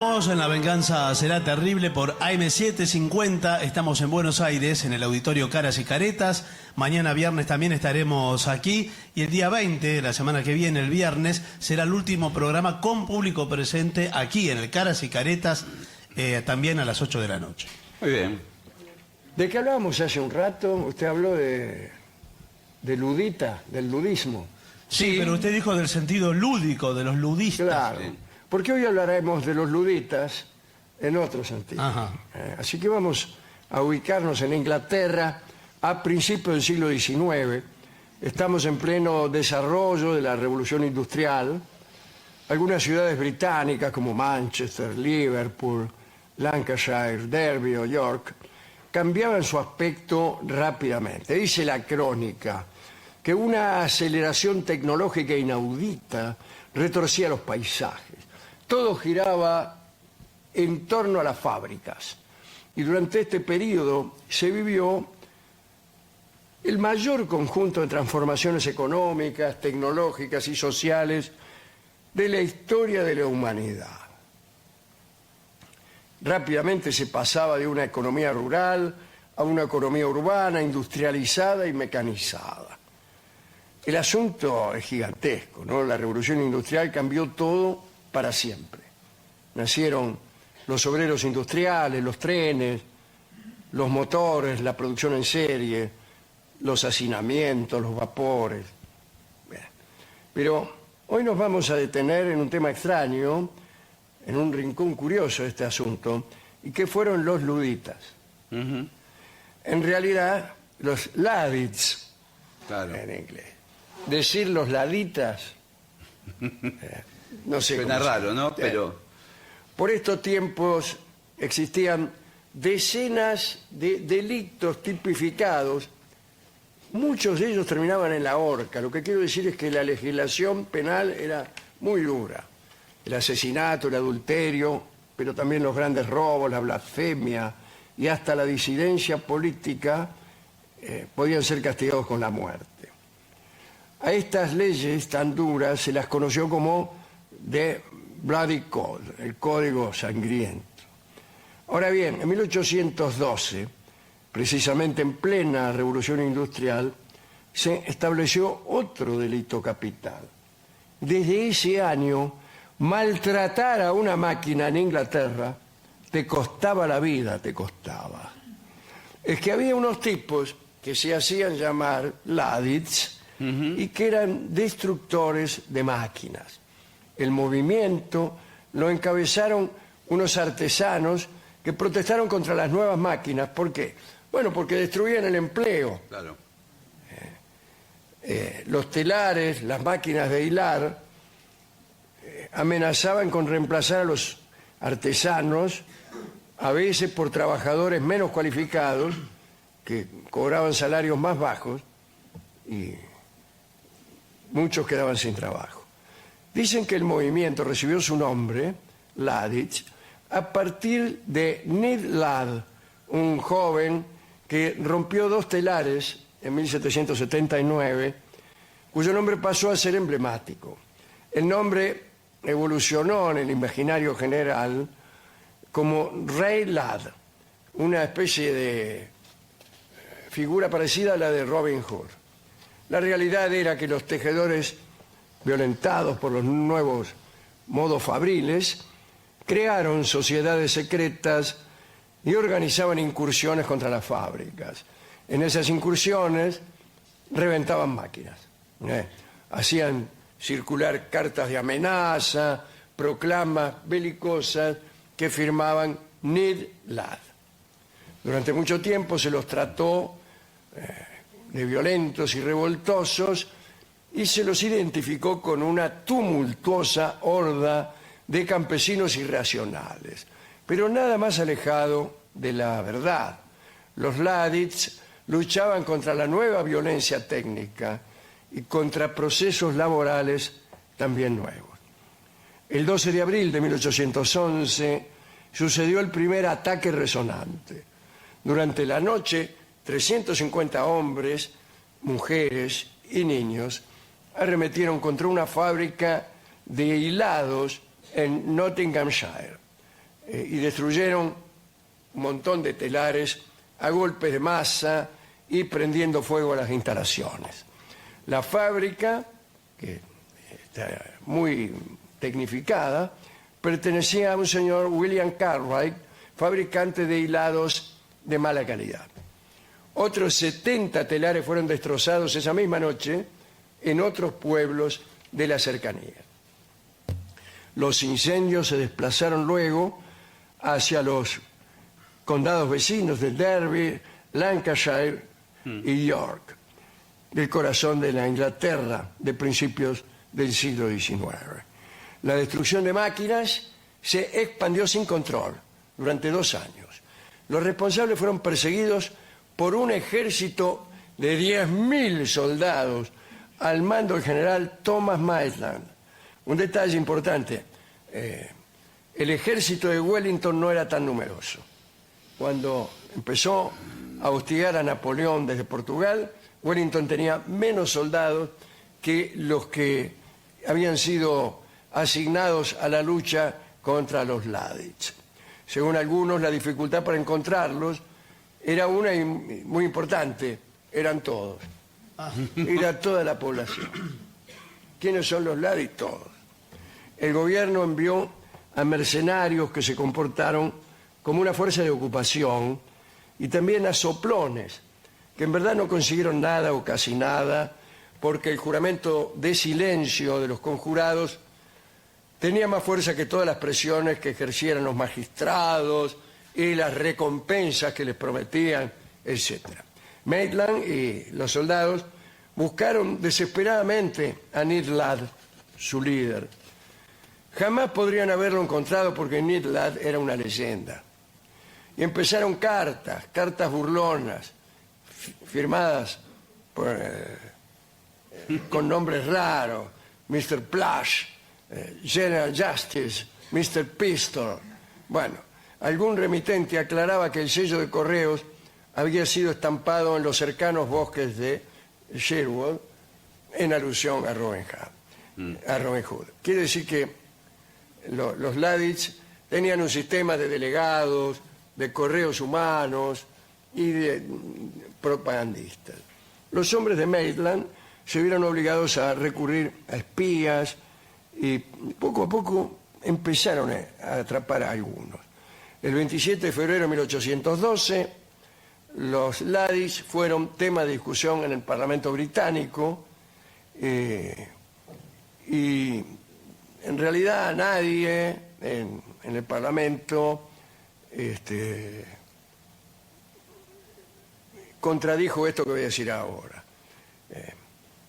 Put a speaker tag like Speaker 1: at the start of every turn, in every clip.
Speaker 1: En La Venganza Será Terrible por AM750. Estamos en Buenos Aires, en el Auditorio Caras y Caretas. Mañana viernes también estaremos aquí. Y el día 20, la semana que viene, el viernes, será el último programa con público presente aquí en el Caras y Caretas, también a las 8 de la noche.
Speaker 2: Muy bien.
Speaker 3: ¿De qué hablábamos hace un rato? Usted habló de ludita, del ludismo.
Speaker 1: Sí, pero usted dijo del sentido lúdico, de los ludistas.
Speaker 3: Claro, porque hoy hablaremos de los luditas en otro sentido.
Speaker 1: Ajá.
Speaker 3: Así que vamos a ubicarnos en Inglaterra a principios del siglo XIX. Estamos en pleno desarrollo de la Revolución Industrial. Algunas ciudades británicas como Manchester, Liverpool, Lancashire, Derby o York cambiaban su aspecto rápidamente. Dice la crónica que una aceleración tecnológica inaudita retorcía los paisajes. Todo giraba en torno a las fábricas. Y durante este periodo se vivió el mayor conjunto de transformaciones económicas, tecnológicas y sociales de la historia de la humanidad. Rápidamente se pasaba de una economía rural a una economía urbana, industrializada y mecanizada. El asunto es gigantesco, ¿no? La revolución industrial cambió todo para siempre. Nacieron los obreros industriales, los trenes, los motores, la producción en serie, los hacinamientos, los vapores. Bien. Pero hoy nos vamos a detener en un tema extraño, en un rincón curioso de este asunto, y que fueron los luditas. En realidad, los ladits,
Speaker 2: Claro.
Speaker 3: en inglés. Decir los laditas, no sé.
Speaker 2: Suena
Speaker 3: cómo se
Speaker 2: raro, ¿no? Pero
Speaker 3: Por estos tiempos existían decenas de delitos tipificados. Muchos de ellos terminaban en la horca. Lo que quiero decir es que la legislación penal era muy dura. El asesinato, el adulterio, pero también los grandes robos, la blasfemia y hasta la disidencia política podían ser castigados con la muerte. A estas leyes tan duras se las conoció como The Bloody Code, el Código Sangriento. Ahora bien, en 1812, precisamente en plena Revolución Industrial, se estableció otro delito capital. Desde ese año, maltratar a una máquina en Inglaterra te costaba la vida, te costaba. Es que había unos tipos que se hacían llamar ladits y que eran destructores de máquinas. El movimiento lo encabezaron unos artesanos que protestaron contra las nuevas máquinas. ¿Por qué? Bueno, porque destruían el empleo.
Speaker 2: claro.
Speaker 3: Los telares, las máquinas de hilar, amenazaban con reemplazar a los artesanos, a veces por trabajadores menos cualificados, que cobraban salarios más bajos, y muchos quedaban sin trabajo. Dicen que el movimiento recibió su nombre, Ladits, a partir de Ned Ladd, un joven que rompió dos telares en 1779, cuyo nombre pasó a ser emblemático. El nombre evolucionó en el imaginario general como Rey Ladd, una especie de figura parecida a la de Robin Hood. La realidad era que los tejedores, violentados por los nuevos modos fabriles, crearon sociedades secretas y organizaban incursiones contra las fábricas. En esas incursiones reventaban máquinas, hacían circular cartas de amenaza, proclamas belicosas que firmaban Ned Ladd. Durante mucho tiempo se los trató de violentos y revoltosos y se los identificó con una tumultuosa horda de campesinos irracionales, pero nada más alejado de la verdad. Los ladits luchaban contra la nueva violencia técnica y contra procesos laborales también nuevos. El 12 de abril de 1811 sucedió el primer ataque resonante. Durante la noche, 350 hombres, mujeres y niños arremetieron contra una fábrica de hilados en Nottinghamshire. y destruyeron un montón de telares a golpes de masa y prendiendo fuego a las instalaciones. La fábrica, que está muy tecnificada, pertenecía a un señor William Cartwright, fabricante de hilados de mala calidad. Otros 70 telares fueron destrozados esa misma noche en otros pueblos de la cercanía. Los incendios se desplazaron luego hacia los condados vecinos de Derby, Lancashire y York, del corazón de la Inglaterra de principios del siglo XIX. La destrucción de máquinas se expandió sin control durante 2 años. Los responsables fueron perseguidos por un ejército de 10.000 soldados al mando del general Thomas Maitland. Un detalle importante, el ejército de Wellington no era tan numeroso. Cuando empezó a hostigar a Napoleón desde Portugal, Wellington tenía menos soldados que los que habían sido asignados a la lucha contra los Ladies. Según algunos, la dificultad para encontrarlos era una muy importante, eran todos. Era toda la población. ¿Quiénes son los Ladies? Todos. El gobierno envió a mercenarios que se comportaron como una fuerza de ocupación y también a soplones, que en verdad no consiguieron nada o casi nada, porque el juramento de silencio de los conjurados tenía más fuerza que todas las presiones que ejercieran los magistrados y las recompensas que les prometían, etc. Maitland y los soldados buscaron desesperadamente a Ned Ladd, su líder. Jamás podrían haberlo encontrado porque Ned Ladd era una leyenda. Y empezaron cartas burlonas, firmadas con nombres raros, Mr. Plush, General Justice, Mr. Pistol. Bueno, algún remitente aclaraba que el sello de correos había sido estampado en los cercanos bosques de Sherwood en alusión a Robin Hood. Quiere decir que los Ladies tenían un sistema de delegados, de correos humanos y de propagandistas. Los hombres de Maitland se vieron obligados a recurrir a espías y poco a poco empezaron a atrapar a algunos. El 27 de febrero de 1812, los Ladies fueron tema de discusión en el Parlamento británico y en realidad nadie en el Parlamento contradijo esto que voy a decir ahora.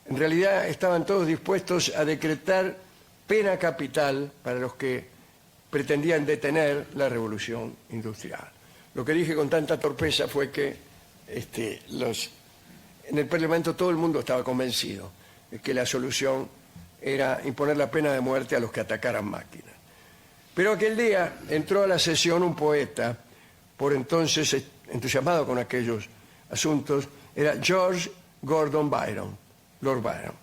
Speaker 3: En realidad estaban todos dispuestos a decretar pena capital para los que pretendían detener la revolución industrial. Lo que dije con tanta torpeza fue que en el Parlamento todo el mundo estaba convencido de que la solución era imponer la pena de muerte a los que atacaran máquinas. Pero aquel día entró a la sesión un poeta, por entonces entusiasmado con aquellos asuntos, era George Gordon Byron, Lord Byron,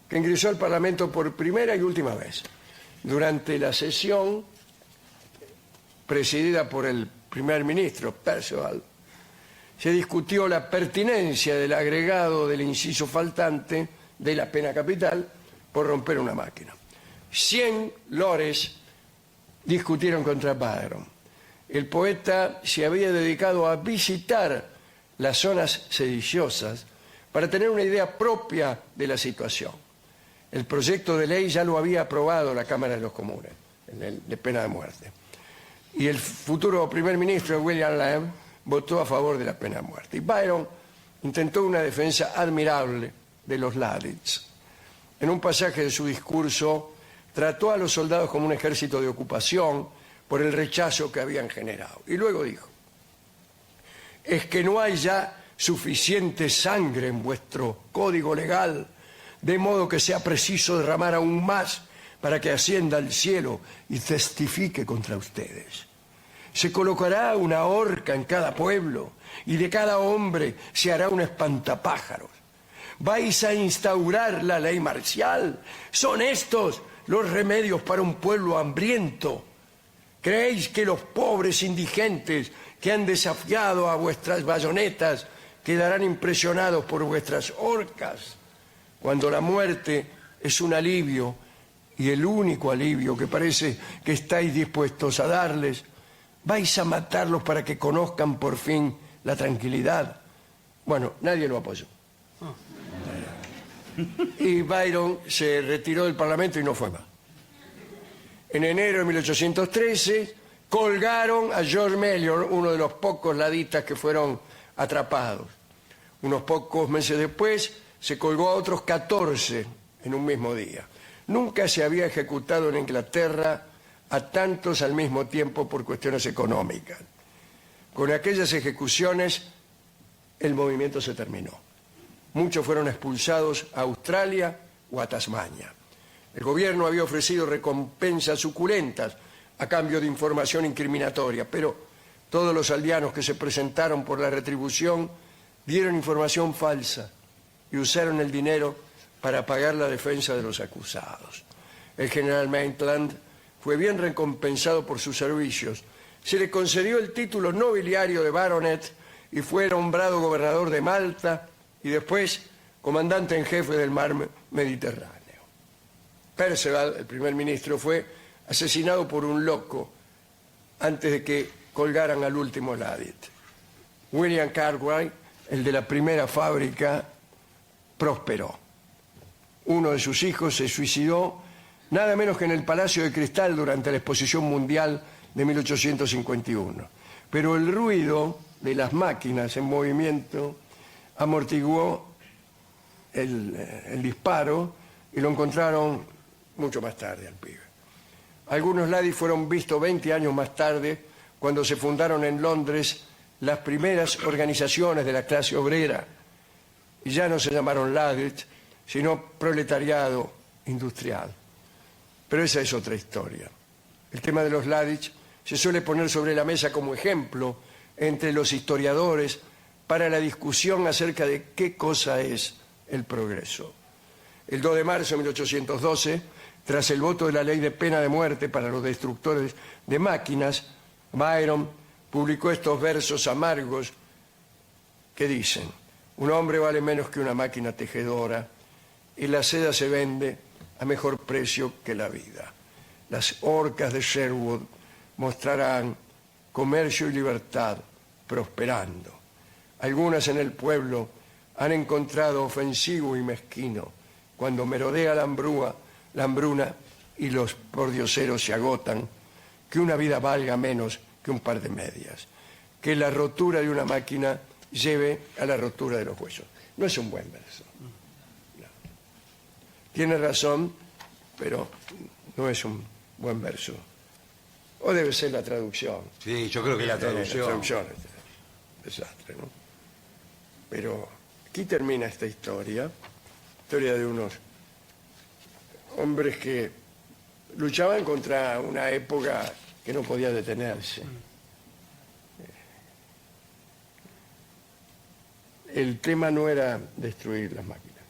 Speaker 3: que ingresó al Parlamento por primera y última vez. Durante la sesión, presidida por el primer ministro, Perceval, se discutió la pertinencia del agregado del inciso faltante de la pena capital por romper una máquina. 100 lores discutieron contra Byron. El poeta se había dedicado a visitar las zonas sediciosas para tener una idea propia de la situación. El proyecto de ley ya lo había aprobado la Cámara de los Comunes, de pena de muerte. Y el futuro primer ministro, William Lamb, votó a favor de la pena de muerte. Y Byron intentó una defensa admirable de los Ladies. En un pasaje de su discurso, trató a los soldados como un ejército de ocupación por el rechazo que habían generado. Y luego dijo: es que no hay ya suficiente sangre en vuestro código legal, de modo que sea preciso derramar aún más para que ascienda al cielo y testifique contra ustedes. Se colocará una horca en cada pueblo y de cada hombre se hará un espantapájaros. Vais a instaurar la ley marcial. ¿Son estos los remedios para un pueblo hambriento? ¿Creéis que los pobres indigentes que han desafiado a vuestras bayonetas quedarán impresionados por vuestras horcas? Cuando la muerte es un alivio, y el único alivio que parece que estáis dispuestos a darles, vais a matarlos para que conozcan por fin la tranquilidad. Bueno, nadie lo apoyó. Y Byron se retiró del Parlamento y no fue más. En enero de 1813 colgaron a George Melior, uno de los pocos ladistas que fueron atrapados. Unos pocos meses después se colgó a otros 14 en un mismo día. Nunca se había ejecutado en Inglaterra a tantos al mismo tiempo por cuestiones económicas. Con aquellas ejecuciones el movimiento se terminó. Muchos fueron expulsados a Australia o a Tasmania. El gobierno había ofrecido recompensas suculentas a cambio de información incriminatoria, pero todos los aldeanos que se presentaron por la retribución dieron información falsa y usaron el dinero para pagar la defensa de los acusados. El general Maitland fue bien recompensado por sus servicios. Se le concedió el título nobiliario de baronet y fue nombrado gobernador de Malta y después comandante en jefe del mar Mediterráneo. Perceval, el primer ministro, fue asesinado por un loco antes de que colgaran al último Ladet. William Cartwright, el de la primera fábrica, prosperó. Uno de sus hijos se suicidó nada menos que en el Palacio de Cristal durante la Exposición Mundial de 1851. Pero el ruido de las máquinas en movimiento amortiguó el disparo y lo encontraron mucho más tarde al pibe. Algunos Laddis fueron vistos 20 años más tarde cuando se fundaron en Londres las primeras organizaciones de la clase obrera y ya no se llamaron Laddis, sino proletariado industrial. Pero esa es otra historia. El tema de los Laddis se suele poner sobre la mesa como ejemplo entre los historiadores para la discusión acerca de qué cosa es el progreso. El 2 de marzo de 1812, tras el voto de la ley de pena de muerte para los destructores de máquinas, Byron publicó estos versos amargos que dicen: un hombre vale menos que una máquina tejedora y la seda se vende a mejor precio que la vida. Las horcas de Sherwood mostrarán comercio y libertad prosperando. Algunas en el pueblo han encontrado ofensivo y mezquino cuando merodea la hambruna y los pordioseros se agotan, que una vida valga menos que un par de medias, que la rotura de una máquina lleve a la rotura de los huesos. No es un buen verso. No. Tiene razón, pero no es un buen verso. O debe ser la traducción.
Speaker 2: Sí, yo creo que la traducción.
Speaker 3: La traducción es un desastre, ¿no? Pero aquí termina esta historia de unos hombres que luchaban contra una época que no podía detenerse. El tema no era destruir las máquinas,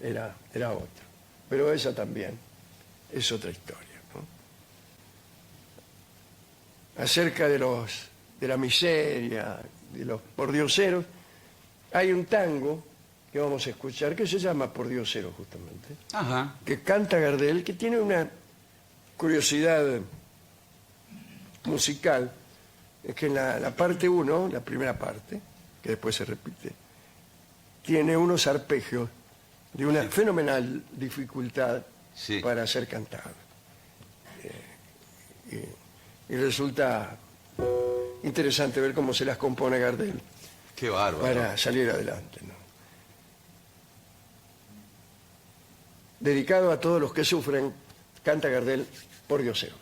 Speaker 3: era otro. Pero esa también es otra historia, ¿no? Acerca de la miseria, de los pordioseros, hay un tango que vamos a escuchar que se llama Pordiosero justamente,
Speaker 2: Ajá.
Speaker 3: que canta Gardel, que tiene una curiosidad musical, es que en la parte 1, la primera parte, que después se repite, tiene unos arpegios de una fenomenal dificultad para ser cantado. Y resulta interesante ver cómo se las compone Gardel.
Speaker 2: Qué bárbaro.
Speaker 3: Para salir adelante, ¿no? Dedicado a todos los que sufren, canta Gardel, Pordioseros.